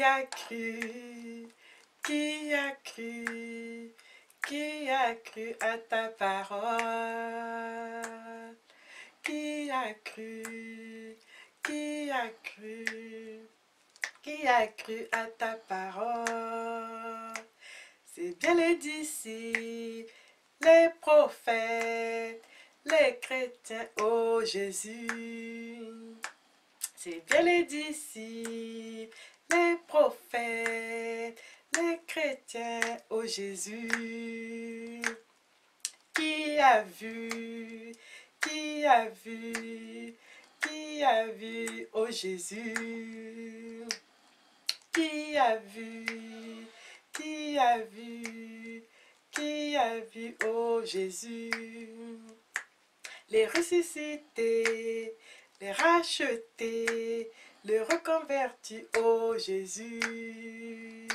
Qui a cru? Qui a cru? Qui a cru à ta parole? Qui a cru? Qui a cru? Qui a cru à ta parole? C'est bien les disciples, les prophètes, les chrétiens, oh Jésus. C'est bien les disciples, les prophètes, les chrétiens, oh Jésus. Qui a vu? Qui a vu? Qui a vu, oh Jésus? Qui a vu? Qui a vu? Qui a vu, oh Jésus? Les ressuscités, les rachetés, les reconvertis, oh Jésus.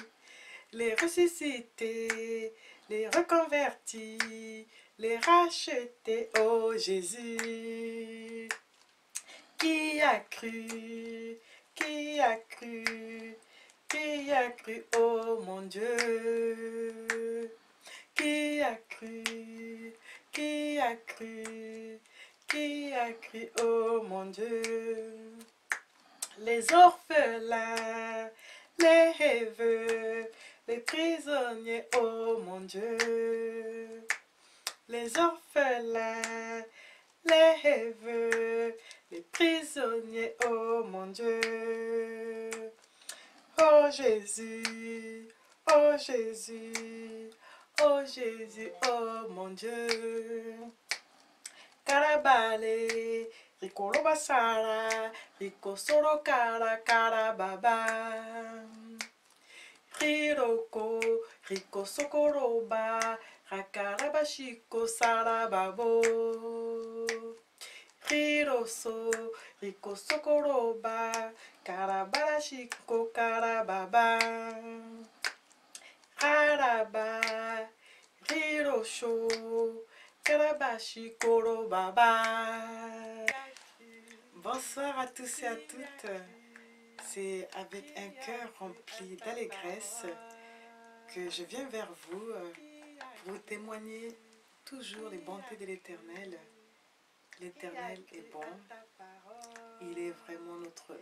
Les ressuscités, les reconvertis, les rachetés, oh Jésus. Qui a cru? Qui a cru? Qui a cru, oh mon Dieu? Qui a cru? Qui a cru? Qui a cru, oh mon Dieu? Les orphelins, les veuves, les prisonniers, oh mon Dieu. Les orphelins, les veuves, les prisonniers, oh mon Dieu. Oh Jésus, oh Jésus, oh Jésus, oh mon Dieu. Karabale, Rikolo Basara, Riko Soro Kara Karababa. Riroko, Riko Sokoroba, Rakarabashiko Sarababo. Riroso, Riko Sokoroba, Karabarashiko Karababa. Karaba, Rirosho, Karabashiko Baba. Bonsoir à tous et à toutes. C'est avec un cœur rempli d'allégresse que je viens vers vous pour vous témoigner toujours les bontés de l'Éternel. L'Éternel est bon. Il est vraiment notre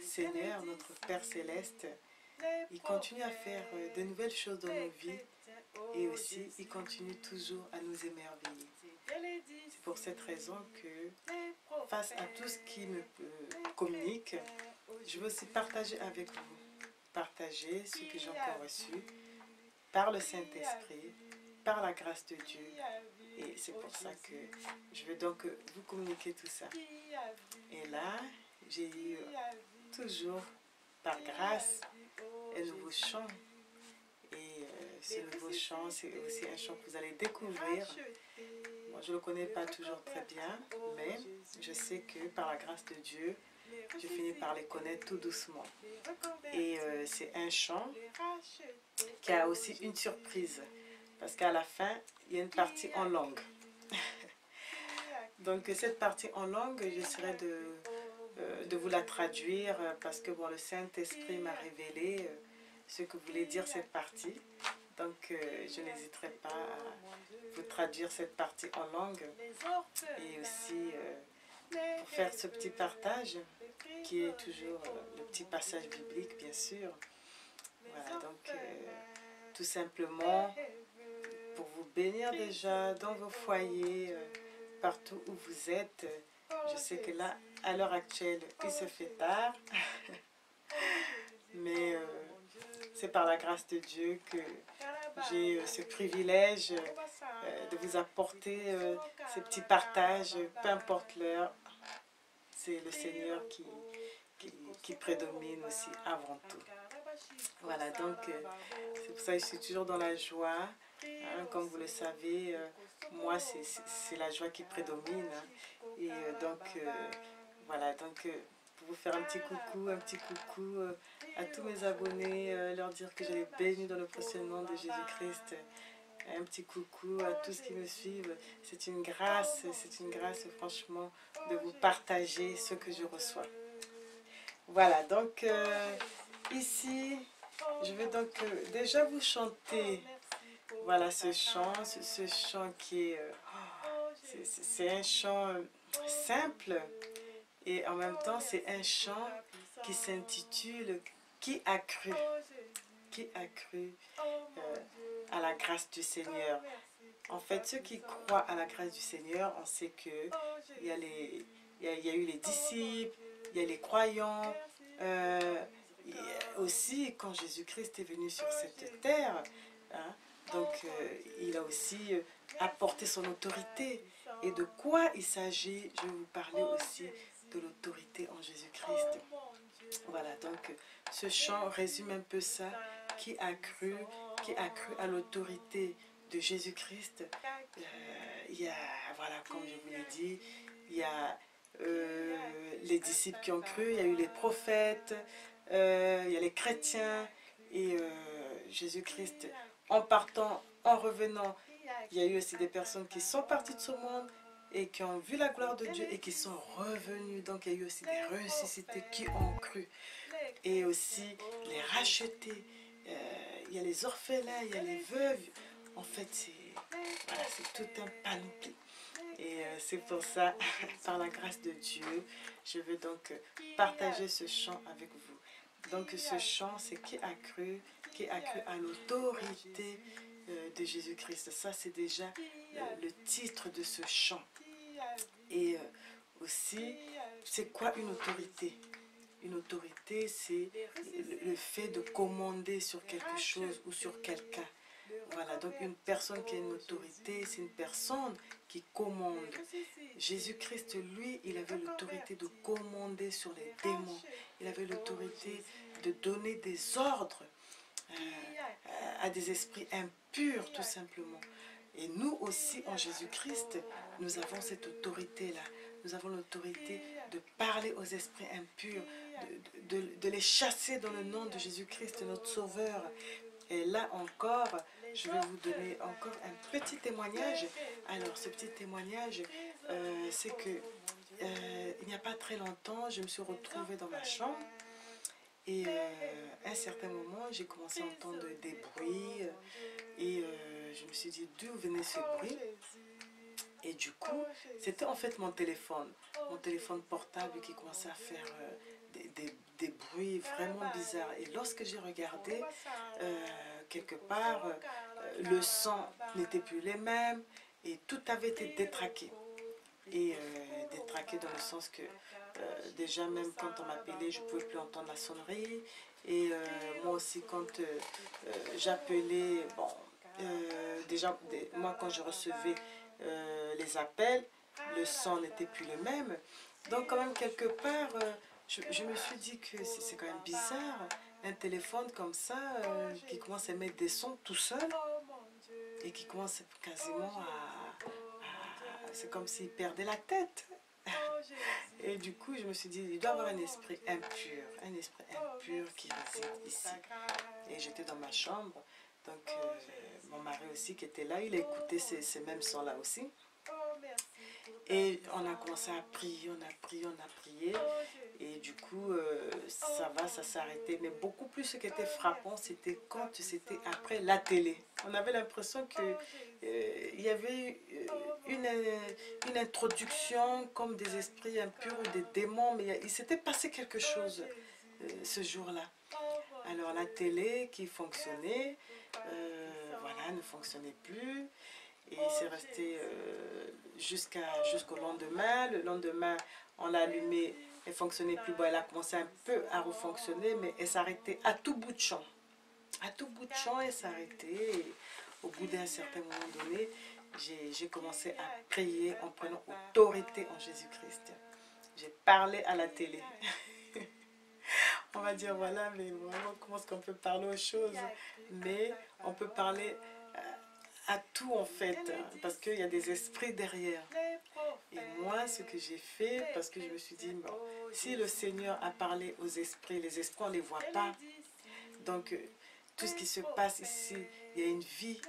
Seigneur, notre Père Céleste. Il continue à faire de nouvelles choses dans nos vies et aussi il continue toujours à nous émerveiller. C'est pour cette raison que face à tout ce qui me communique, je veux aussi partager avec vous, partager ce que j'ai encore reçu par le Saint-Esprit, par la grâce de Dieu. Et c'est pour ça que je veux donc vous communiquer tout ça. Et là, j'ai eu toujours, par grâce, un nouveau chant. Et ce nouveau chant, c'est aussi un chant que vous allez découvrir. Moi, je ne le connais pas toujours très bien, mais je sais que par la grâce de Dieu, je finis par les connaître tout doucement. Et c'est un chant qui a aussi une surprise. Parce qu'à la fin, il y a une partie en langue. Donc cette partie en langue, j'essaierai de vous la traduire parce que bon, le Saint-Esprit m'a révélé ce que voulait dire cette partie. Donc je n'hésiterai pas à vous traduire cette partie en langue et aussi pour faire ce petit partage qui est toujours le petit passage biblique bien sûr. Voilà, donc tout simplement pour vous bénir déjà dans vos foyers, partout où vous êtes. Je sais que là, à l'heure actuelle, il se fait tard, mais c'est par la grâce de Dieu que j'ai ce privilège de vous apporter ces petits partages, peu importe l'heure. C'est le Seigneur qui prédomine aussi avant tout. Voilà, donc c'est pour ça que je suis toujours dans la joie. Hein, comme vous le savez, moi c'est la joie qui prédomine. Hein, et donc voilà, donc pour vous faire un petit coucou à tous mes abonnés, leur dire que je les bénis dans le précieux nom de Jésus-Christ. Un petit coucou à tous qui me suivent. C'est une grâce franchement de vous partager ce que je reçois. Voilà, donc ici, je vais donc déjà vous chanter. Voilà ce chant qui est... c'est un chant simple et en même temps c'est un chant qui s'intitule Qui a cru? Qui a cru à la grâce du Seigneur? En fait, ceux qui croient à la grâce du Seigneur, on sait que il y a eu les disciples, il y a les croyants. Aussi, quand Jésus-Christ est venu sur cette terre, hein, donc il a aussi apporté son autorité. Et de quoi il s'agit? Je vais vous parler aussi de l'autorité en Jésus-Christ. Voilà, donc ce chant résume un peu ça. Qui a cru à l'autorité de Jésus-Christ? Il y a, voilà, comme je vous l'ai dit, il y a les disciples qui ont cru, il y a eu les prophètes, il y a les chrétiens, et Jésus-Christ, en partant, en revenant, il y a eu aussi des personnes qui sont parties de ce monde et qui ont vu la gloire de Dieu et qui sont revenus. Donc il y a eu aussi des ressuscités qui ont cru. Et aussi les rachetés. Il y a les orphelins, il y a les veuves. En fait, voilà, c'est tout un panoplie. Et c'est pour ça, par la grâce de Dieu, je veux donc partager ce chant avec vous. Donc ce chant, c'est qui a cru à l'autorité de Jésus-Christ. Ça, c'est déjà le titre de ce chant. Et aussi, c'est quoi une autorité? Une autorité, c'est le fait de commander sur quelque chose ou sur quelqu'un. Voilà, donc une personne qui a une autorité, c'est une personne qui commande. Jésus-Christ, lui, il avait l'autorité de commander sur les démons. Il avait l'autorité de donner des ordres à des esprits impurs, tout simplement. Et nous aussi, en Jésus-Christ, nous avons cette autorité-là. Nous avons l'autorité de parler aux esprits impurs, de les chasser dans le nom de Jésus-Christ, notre Sauveur. Et là encore, je vais vous donner encore un petit témoignage. Alors, ce petit témoignage, c'est que il n'y a pas très longtemps, je me suis retrouvée dans ma chambre. Et à un certain moment, j'ai commencé à entendre des bruits. Et je me suis dit, d'où venait ce bruit? Et du coup, c'était en fait mon téléphone portable qui commençait à faire des bruits vraiment bizarres. Et lorsque j'ai regardé, quelque part, le son n'était plus les mêmes et tout avait été détraqué. Et détraqué dans le sens que déjà même quand on m'appelait, je ne pouvais plus entendre la sonnerie. Et moi aussi quand j'appelais, bon, déjà moi quand je recevais les appels, le son n'était plus le même. Donc quand même quelque part, je me suis dit que c'est quand même bizarre, un téléphone comme ça qui commence à mettre des sons tout seul et qui commence quasiment c'est comme s'il perdait la tête. Et du coup, je me suis dit, il doit y avoir un esprit impur qui réside ici. Et j'étais dans ma chambre, donc mon mari aussi qui était là, il a écouté ces mêmes sons-là aussi. Et on a commencé à prier, on a prié. Et du coup, ça s'est arrêté. Mais beaucoup plus ce qui était frappant, c'était quand c'était après la télé. On avait l'impression que il y avait une introduction comme des esprits impurs ou des démons. Mais il s'était passé quelque chose ce jour-là. Alors la télé qui fonctionnait, voilà, ne fonctionnait plus. Et c'est resté jusqu'au lendemain. Le lendemain, on l'a allumée, elle ne fonctionnait plus. Bon, elle a commencé un peu à refonctionner, mais elle s'arrêtait à tout bout de champ. À tout bout de champ, elle s'arrêtait. Et au bout d'un certain moment donné, j'ai commencé à prier en prenant autorité en Jésus-Christ. J'ai parlé à la télé. On va dire, voilà, mais vraiment, comment est-ce qu'on peut parler aux choses? Mais on peut parler à tout en fait, parce qu'il y a des esprits derrière. Et moi, ce que j'ai fait, parce que je me suis dit, bon, si le Seigneur a parlé aux esprits, les esprits, on ne les voit pas. Donc, tout ce qui se passe ici, il y a une vie.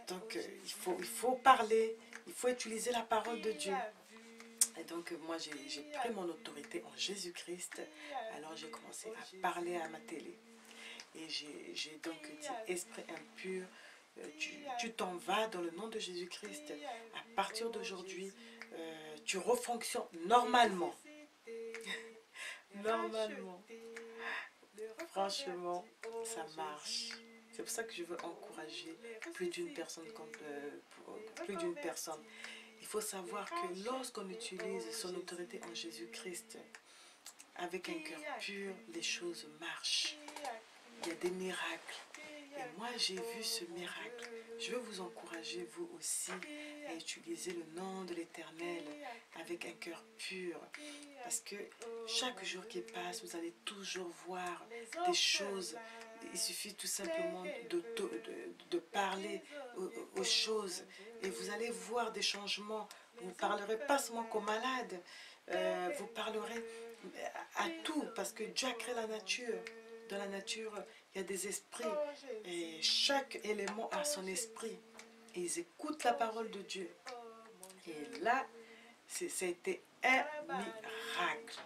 Donc, il faut parler, il faut utiliser la parole de Dieu. Et donc moi j'ai pris mon autorité en Jésus-Christ. Alors j'ai commencé à parler à ma télé. Et j'ai donc dit, esprit impur, tu t'en vas dans le nom de Jésus-Christ. À partir d'aujourd'hui, tu refonctionnes normalement. Normalement. Franchement, ça marche. C'est pour ça que je veux encourager plus d'une personne. Plus d'une personne. Il faut savoir que lorsqu'on utilise son autorité en Jésus-Christ, avec un cœur pur, les choses marchent. Il y a des miracles. Et moi, j'ai vu ce miracle. Je veux vous encourager, vous aussi, à utiliser le nom de l'Éternel avec un cœur pur. Parce que chaque jour qui passe, vous allez toujours voir des choses. Il suffit tout simplement de parler aux choses. Et vous allez voir des changements. Vous ne parlerez pas seulement qu'aux malades. Vous parlerez à tout. Parce que Dieu a créé la nature. Dans la nature, il y a des esprits. Et chaque élément a son esprit. Et ils écoutent la parole de Dieu. Et là, c'était un miracle.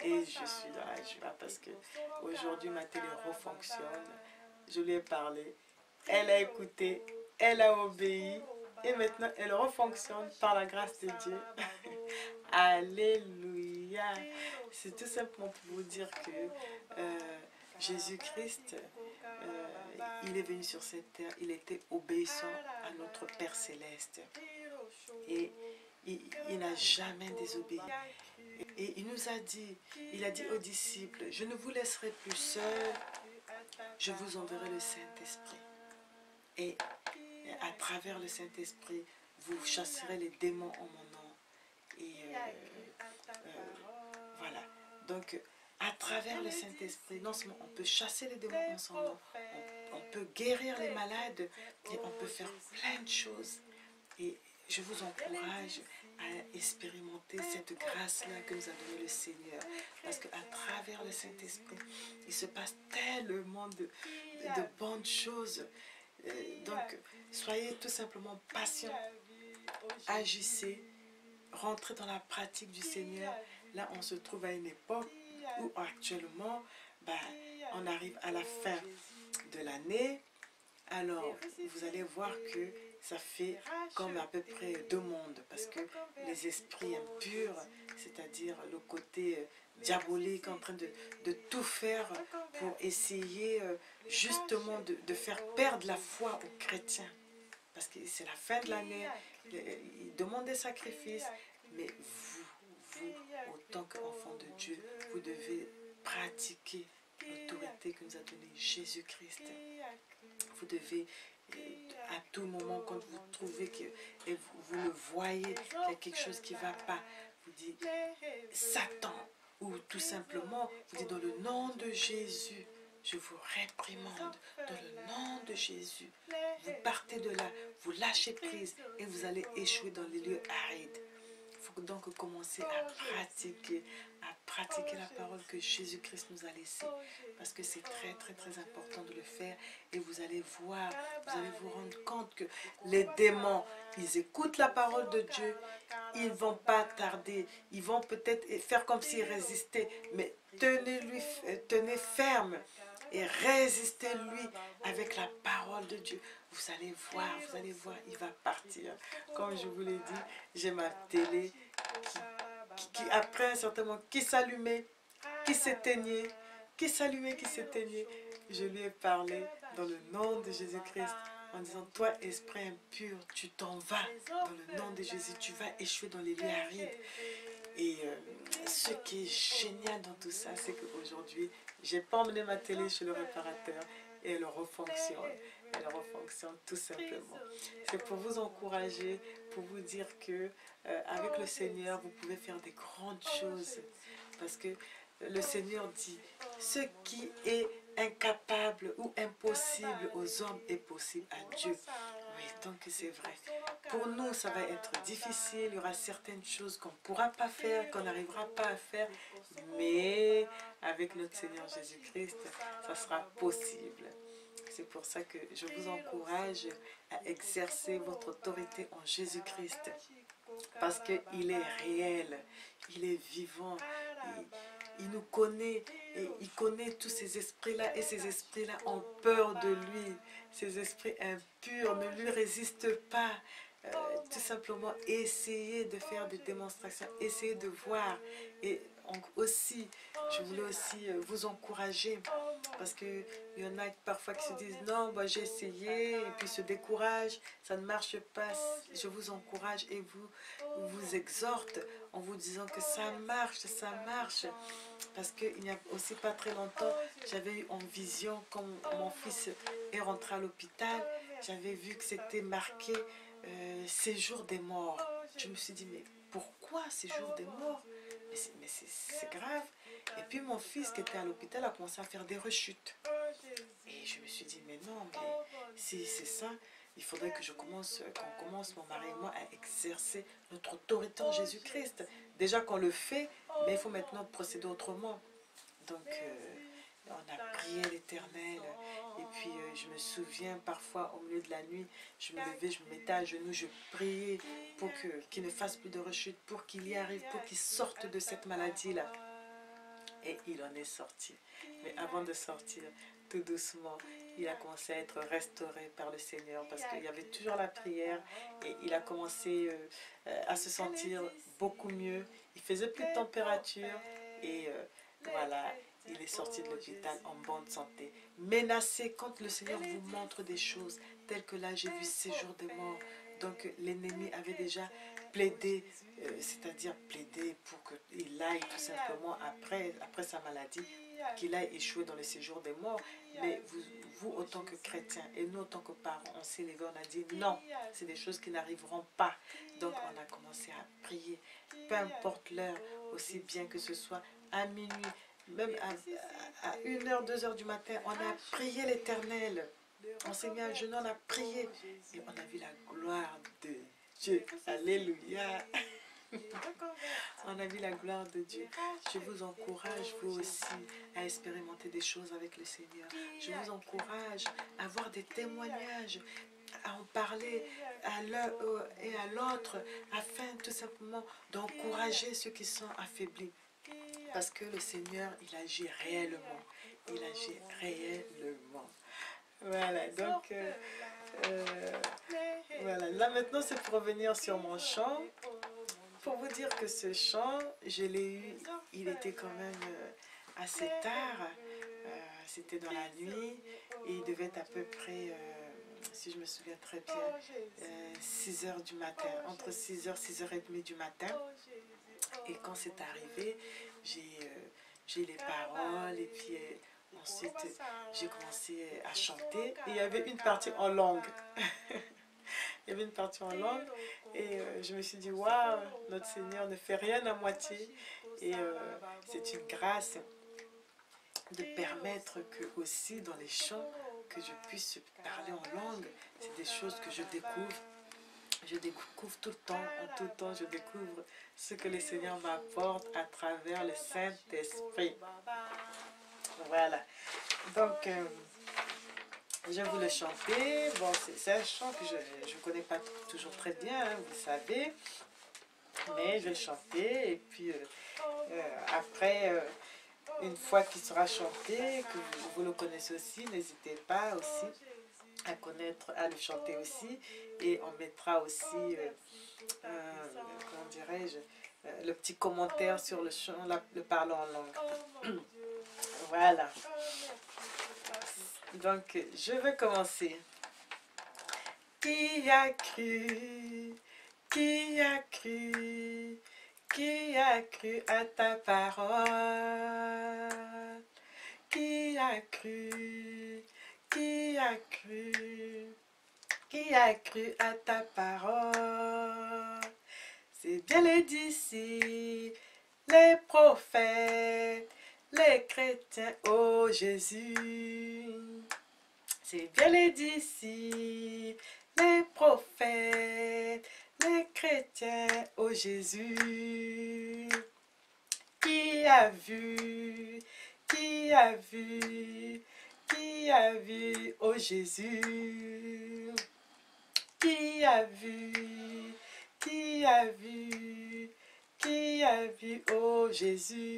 Et je suis dans la joie parce que aujourd'hui ma télé refonctionne. Je lui ai parlé. Elle a écouté. Elle a obéi. Et maintenant, elle refonctionne par la grâce de Dieu. Alléluia. C'est tout simplement pour vous dire que Jésus-Christ, il est venu sur cette terre. Il était obéissant à notre Père Céleste. Et il n'a jamais désobéi. Et il nous a dit, il a dit aux disciples, je ne vous laisserai plus seuls, je vous enverrai le Saint-Esprit. Et à travers le Saint-Esprit, vous chasserez les démons en mon nom. Et voilà. Donc, à travers le Saint-Esprit, non seulement on peut chasser les démons en son nom, on peut guérir les malades, et on peut faire plein de choses. Et je vous encourage à expérimenter cette grâce-là que nous a donnée le Seigneur. Parce qu'à travers le Saint-Esprit, il se passe tellement de bonnes choses. Donc, soyez tout simplement patients, agissez, rentrez dans la pratique du Seigneur. Là, on se trouve à une époque où actuellement, on arrive à la fin de l'année. Alors, vous allez voir que ça fait comme à peu près 2 mondes, parce que les esprits impurs, c'est-à-dire le côté diabolique en train de tout faire pour essayer justement de faire perdre la foi aux chrétiens. Parce que c'est la fin de l'année, ils demandent des sacrifices, mais vous, autant qu'enfant de Dieu, vous devez pratiquer l'autorité que nous a donnée Jésus-Christ. Vous devez, à tout moment, quand vous trouvez que et vous le voyez, qu'il y a quelque chose qui ne va pas, vous dites Satan, ou tout simplement, vous dites dans le nom de Jésus, je vous réprimande, dans le nom de Jésus. Vous partez de là, vous lâchez prise et vous allez échouer dans les lieux arides. Il faut donc commencer à pratiquer la parole que Jésus-Christ nous a laissée. Parce que c'est très, très, très important de le faire. Et vous allez voir, vous allez vous rendre compte que les démons, ils écoutent la parole de Dieu. Ils ne vont pas tarder. Ils vont peut-être faire comme s'ils résistaient. Mais tenez ferme et résistez-lui avec la parole de Dieu. Vous allez voir, il va partir. Comme je vous l'ai dit, j'ai ma télé qui après un certain moment, qui s'allumait, qui s'éteignait, qui s'allumait, qui s'éteignait. Je lui ai parlé dans le nom de Jésus-Christ en disant, toi, esprit impur, tu t'en vas dans le nom de Jésus, tu vas échouer dans les lieux arides. Et ce qui est génial dans tout ça, c'est qu'aujourd'hui, j'ai pas emmené ma télé chez le réparateur et elle refonctionne. Elle refonctionne tout simplement. C'est pour vous encourager, pour vous dire que avec le Seigneur, vous pouvez faire des grandes choses. Parce que le Seigneur dit, ce qui est incapable ou impossible aux hommes est possible à Dieu. Oui, donc c'est vrai. Pour nous, ça va être difficile. Il y aura certaines choses qu'on ne pourra pas faire, qu'on n'arrivera pas à faire. Mais avec notre Seigneur Jésus-Christ, ça sera possible. C'est pour ça que je vous encourage à exercer votre autorité en Jésus-Christ. parce qu'il est réel, il est vivant, il nous connaît, et il connaît tous ces esprits-là, et ces esprits-là ont peur de lui. Ces esprits impurs ne lui résistent pas. Tout simplement, essayez de faire des démonstrations, essayez de voir. Et aussi, je voulais aussi vous encourager, parce qu'il y en a parfois qui se disent non, bah, j'ai essayé, et puis se découragent, ça ne marche pas. Je vous encourage et vous exhorte en vous disant que ça marche, ça marche. Parce qu'il n'y a aussi pas très longtemps, j'avais eu en vision, quand mon fils est rentré à l'hôpital, j'avais vu que c'était marqué séjour des morts. Je me suis dit, mais pourquoi séjour des morts? Mais c'est grave. Et puis mon fils qui était à l'hôpital a commencé à faire des rechutes. Et je me suis dit, mais non, mais si c'est ça, il faudrait que qu'on commence, mon mari et moi, à exercer notre autorité en Jésus-Christ. Déjà qu'on le fait, mais il faut maintenant procéder autrement. Donc, on a prié l'Éternel. Et puis, je me souviens parfois, au milieu de la nuit, je me levais, je me mettais à genoux, je priais pour qu'il ne fasse plus de rechute, pour qu'il y arrive, pour qu'il sorte de cette maladie-là. Et il en est sorti. Mais avant de sortir, tout doucement, il a commencé à être restauré par le Seigneur, parce qu'il y avait toujours la prière, et il a commencé à se sentir beaucoup mieux. Il faisait plus de température, et voilà, il est sorti de l'hôpital en bonne santé. Menacé, quand le Seigneur vous montre des choses, telles que là j'ai vu séjour des morts, donc l'ennemi avait déjà plaidé, c'est-à-dire plaider pour qu'il aille tout simplement après sa maladie, qu'il aille échouer dans le séjour des morts. Mais vous autant que chrétiens et nous autant que parents, on s'est levé, on a dit non, c'est des choses qui n'arriveront pas. Donc on a commencé à prier, peu importe l'heure, aussi bien que ce soit à minuit, même à 1h, 2h du matin, on a prié l'Éternel. On s'est mis à genoux, on a prié et on a vu la gloire de Dieu. Alléluia. On a vu la gloire de Dieu. Je vous encourage, vous aussi, à expérimenter des choses avec le Seigneur. Je vous encourage à avoir des témoignages, à en parler à l'un et à l'autre, afin tout simplement d'encourager ceux qui sont affaiblis. Parce que le Seigneur, il agit réellement. Il agit réellement. Voilà, donc, voilà. Là maintenant, c'est pour revenir sur mon chant. Pour vous dire que ce chant, je l'ai eu, il était quand même assez tard. C'était dans la nuit et il devait être à peu près, si je me souviens très bien, 6h du matin, entre 6h et 6h30 du matin. Et quand c'est arrivé, j'ai les paroles et puis ensuite j'ai commencé à chanter. Et il y avait une partie en langue. Il y avait une partie en langue et je me suis dit, waouh, notre Seigneur ne fait rien à moitié. Et c'est une grâce de permettre que aussi dans les chants, que je puisse parler en langue. C'est des choses que je découvre. Je découvre tout le temps, en tout temps, je découvre ce que le Seigneur m'apporte à travers le Saint-Esprit. Voilà. Donc, je vais vous le chanter. Bon, c'est un chant que je ne connais pas toujours très bien, hein, vous savez. Mais je vais le chanter. Et puis, après, une fois qu'il sera chanté, que vous le connaissez aussi, n'hésitez pas aussi à connaître, à le chanter aussi. Et on mettra aussi, comment dirais-je, le petit commentaire sur le chant, le parlant en langue. Voilà. Donc, je vais commencer. Qui a cru, qui a cru, qui a cru à ta parole? Qui a cru, qui a cru, qui a cru à ta parole? C'est bien les disciples, les prophètes, les chrétiens, oh Jésus. C'est bien les disciples, les prophètes, les chrétiens, oh Jésus. Qui a vu, qui a vu, qui a vu, oh Jésus. Qui a vu, qui a vu, oh Jésus,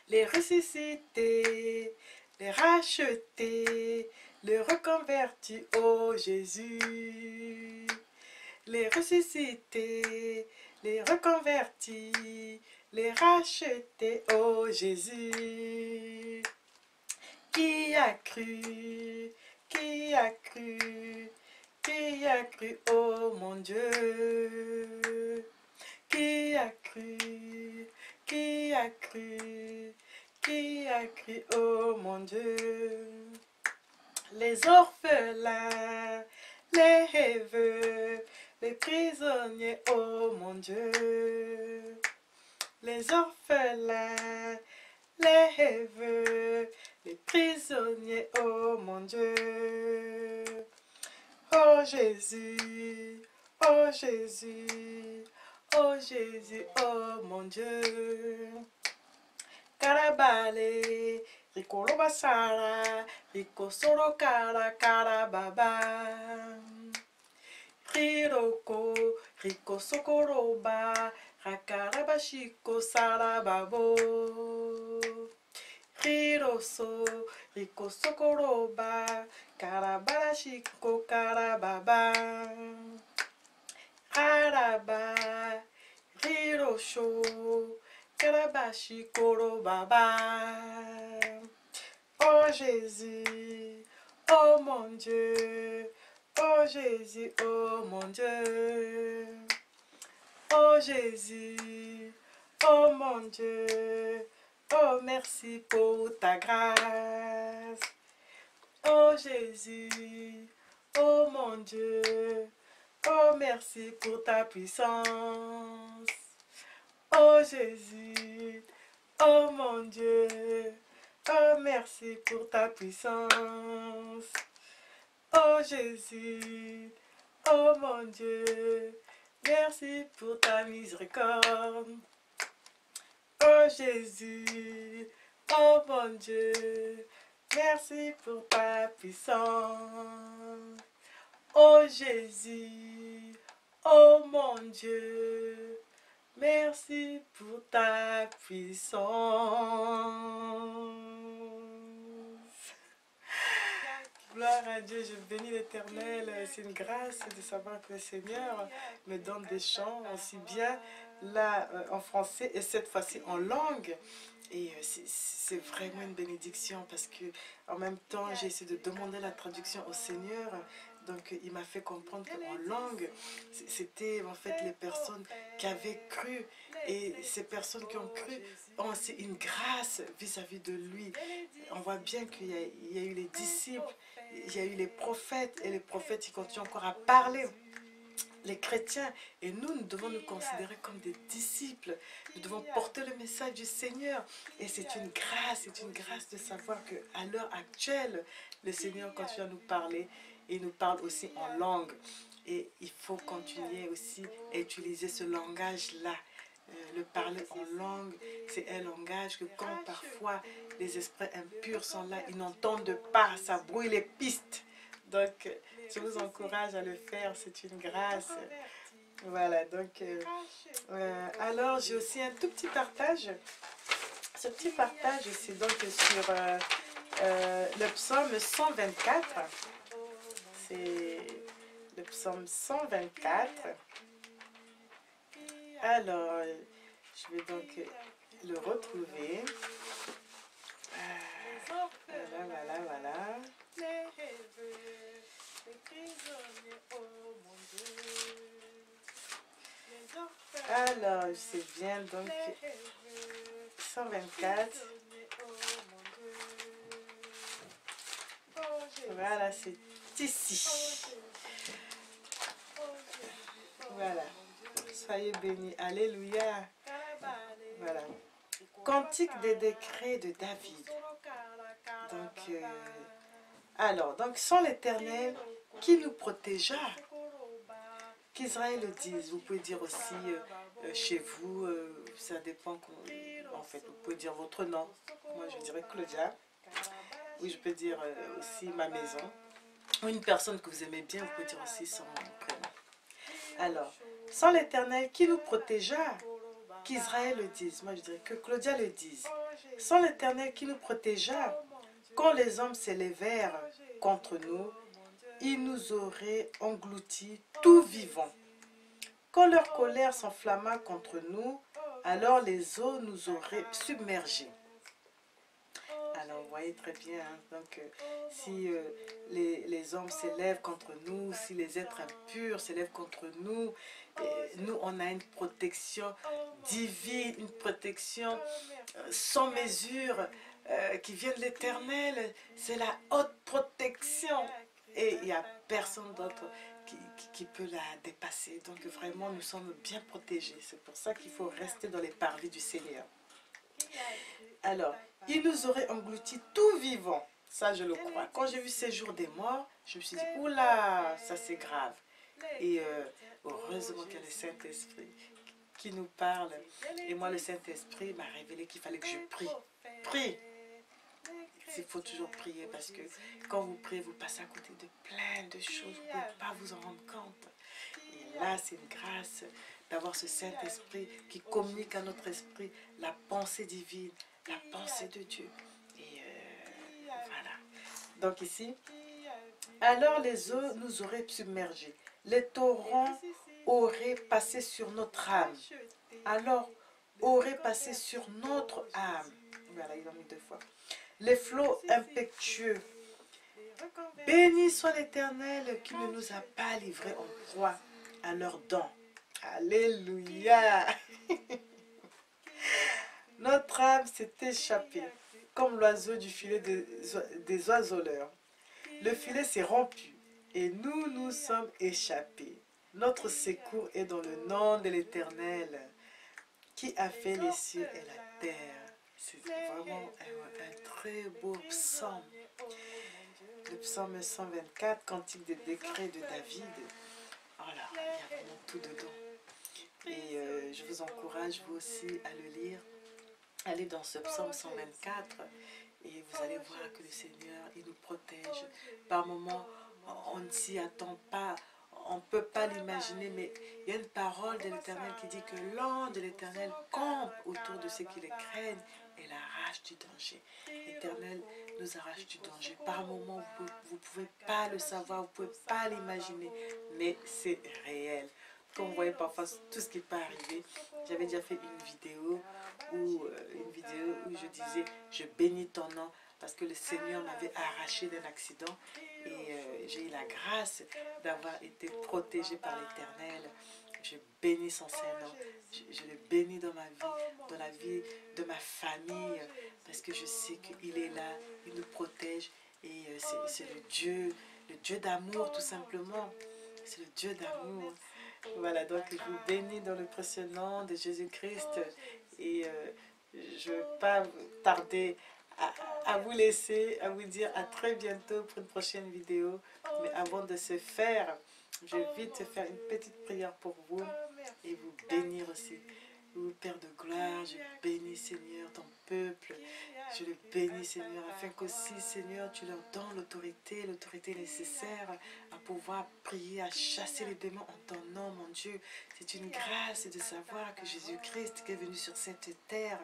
les ressuscités, les rachetés, les reconvertis, oh Jésus, les ressuscités, les reconvertis, les rachetés, oh Jésus, qui a cru, qui a cru, qui a cru, oh mon Dieu, qui a cru, qui a cru, qui a cru, oh mon Dieu, les orphelins, les veuves, les prisonniers, oh mon Dieu, les orphelins, les veuves, les prisonniers, oh mon Dieu. Oh Jésus, oh Jésus, oh Jésus, oh mon Dieu. Karabale, Rikolo Basara, Riko Soro Kara Karababa. Riroko, Riko Sokoroba, Rakarabashiko Sarababo. Riroso, Riko Sokoroba, Karabarashiko Karababa. Karaba, Rirosho, Karabashiko Baba. Oh Jésus, oh mon Dieu, oh Jésus, oh mon Dieu. Oh Jésus, oh mon Dieu, oh merci pour ta grâce. Oh Jésus, oh mon Dieu, oh merci pour ta puissance. Oh Jésus, oh mon Dieu, oh merci pour ta puissance. Oh Jésus, oh mon Dieu, merci pour ta miséricorde. Oh Jésus, oh mon Dieu, merci pour ta puissance. Oh Jésus, oh mon Dieu, merci pour ta puissance. Gloire à Dieu, je bénis l'Éternel. C'est une grâce de savoir que le Seigneur me donne des chants aussi bien là en français et cette fois-ci en langue. Et c'est vraiment une bénédiction parce que en même temps j'ai essayé de demander la traduction au Seigneur. Donc il m'a fait comprendre qu'en langue, c'était en fait les personnes qui avaient cru. Et ces personnes qui ont cru ont aussi une grâce vis-à-vis de lui. On voit bien qu'il y a eu les disciples, il y a eu les prophètes. Et les prophètes, ils continuent encore à parler. Les chrétiens, et nous devons nous considérer comme des disciples. Nous devons porter le message du Seigneur. Et c'est une grâce de savoir qu'à l'heure actuelle, le Seigneur continue à nous parler. Et il nous parle aussi en langue. Et il faut continuer aussi à utiliser ce langage-là. Le parler en langue, c'est un langage que quand parfois les esprits impurs sont là, ils n'entendent pas, ça brouille les pistes. Donc, je vous encourage à le faire, c'est une grâce. Voilà, donc, alors j'ai aussi un tout petit partage. Ce petit partage, c'est donc sur le psaume 124. C'est le psaume 124. Alors, je vais donc le retrouver. Voilà. Alors, c'est bien donc 124. Voilà, c'est ici. Voilà. Soyez bénis. Alléluia. Voilà. Cantique des décrets de David. Donc, donc, sans l'Éternel qui nous protégea, qu'Israël le dise. Vous pouvez dire aussi chez vous, ça dépend, en fait, vous pouvez dire votre nom. Moi, je dirais Claudia. Oui, je peux dire aussi ma maison. Ou une personne que vous aimez bien, vous pouvez dire aussi son prénom. Alors, sans l'Éternel qui nous protégea, qu'Israël le dise, moi je dirais que Claudia le dise, sans l'Éternel qui nous protégea, quand les hommes s'élevèrent contre nous, ils nous auraient engloutis tout vivants. Quand leur colère s'enflamma contre nous, alors les eaux nous auraient submergés. Alors, vous voyez très bien, hein, donc si les hommes s'élèvent contre nous, si les êtres impurs s'élèvent contre nous, nous, on a une protection divine, une protection sans mesure qui vient de l'Éternel. C'est la haute protection. Et il n'y a personne d'autre qui peut la dépasser. Donc vraiment, nous sommes bien protégés. C'est pour ça qu'il faut rester dans les parvis du Seigneur. Alors, il nous aurait engloutis tout vivant. Ça, je le crois. Quand j'ai vu ces jours des morts, je me suis dit, oula, ça c'est grave. Et heureusement qu'il y a le Saint-Esprit qui nous parle. Et moi, le Saint-Esprit m'a révélé qu'il fallait que je prie. Prie. Il faut toujours prier parce que quand vous priez, vous passez à côté de plein de choses. Vous ne pouvez pas vous en rendre compte. Et là, c'est une grâce d'avoir ce Saint-Esprit qui communique à notre esprit la pensée divine, la pensée de Dieu. Et voilà. Donc ici, alors les eaux nous auraient submergés. Les torrents auraient passé sur notre âme. Alors, auraient passé sur notre âme. Voilà, il en mis 2 fois. Les flots impétueux. Béni soit l'Éternel qui ne nous a pas livrés en proie à leurs dents. Alléluia. Notre âme s'est échappée comme l'oiseau du filet des oiseleurs. Le filet s'est rompu et nous nous sommes échappés. Notre secours est dans le nom de l'Éternel qui a fait les cieux et la terre. C'est vraiment un très beau psaume. Le psaume 124, cantique des décrets de David. Voilà, il y a vraiment tout dedans. Et je vous encourage, vous aussi, à le lire. Allez dans ce psaume 124 et vous allez voir que le Seigneur, il nous protège. Par moments, on ne s'y attend pas. On ne peut pas l'imaginer, mais il y a une parole de l'Éternel qui dit que l'ange de l'Éternel campe autour de ceux qui les craignent et l'arrache du danger. L'Éternel nous arrache du danger. Par moments, vous ne pouvez pas le savoir, vous ne pouvez pas l'imaginer, mais c'est réel. Comme vous voyez parfois tout ce qui peut arriver. J'avais déjà fait une vidéo où je disais « Je bénis ton nom » parce que le Seigneur m'avait arraché d'un accident et j'ai eu la grâce d'avoir été protégée par l'Éternel. Je bénis son Saint-Nom. Je le bénis dans ma vie, dans la vie de ma famille, parce que je sais qu'il est là, il nous protège et c'est le Dieu d'amour tout simplement. C'est le Dieu d'amour. Voilà, donc je vous bénis dans le précieux nom de Jésus-Christ et je ne veux pas tarder à vous laisser, à vous dire à très bientôt pour une prochaine vidéo. Mais avant de se faire, je vais vite faire une petite prière pour vous et vous bénir aussi. Père de gloire, je bénis Seigneur ton peuple, je le bénis Seigneur afin qu'aussi Seigneur tu leur donnes l'autorité nécessaire à pouvoir prier, à chasser les démons en ton nom mon Dieu. C'est une grâce de savoir que Jésus-Christ qui est venu sur cette terre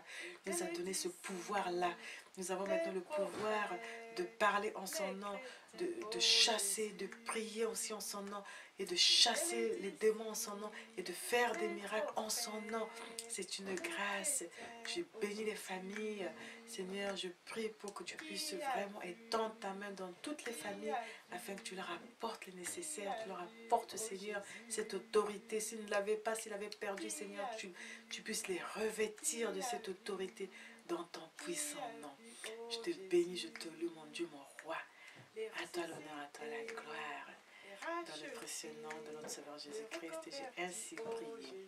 nous a donné ce pouvoir-là. Nous avons maintenant le pouvoir de parler en son nom, de chasser, de prier aussi en son nom et de chasser les démons en son nom et de faire des miracles en son nom. C'est une grâce. Je bénis les familles. Seigneur, je prie pour que tu puisses vraiment étendre ta main dans toutes les familles afin que tu leur apportes le nécessaire. Tu leur apportes, Seigneur, cette autorité. S'ils ne l'avaient pas, s'ils l'avaient perdu, Seigneur, tu puisses les revêtir de cette autorité dans ton puissant nom. Je te bénis, je te loue, mon Dieu, mon roi. À toi l'honneur, à toi la gloire. Dans le précieux nom de notre Sauveur Jésus-Christ, et j'ai ainsi prié.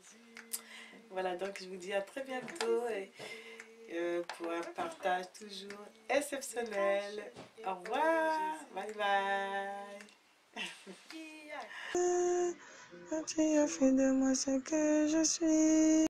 Voilà, donc je vous dis à très bientôt et pour un partage toujours exceptionnel. Au revoir, bye bye. Tu as fait de moi ce que je suis.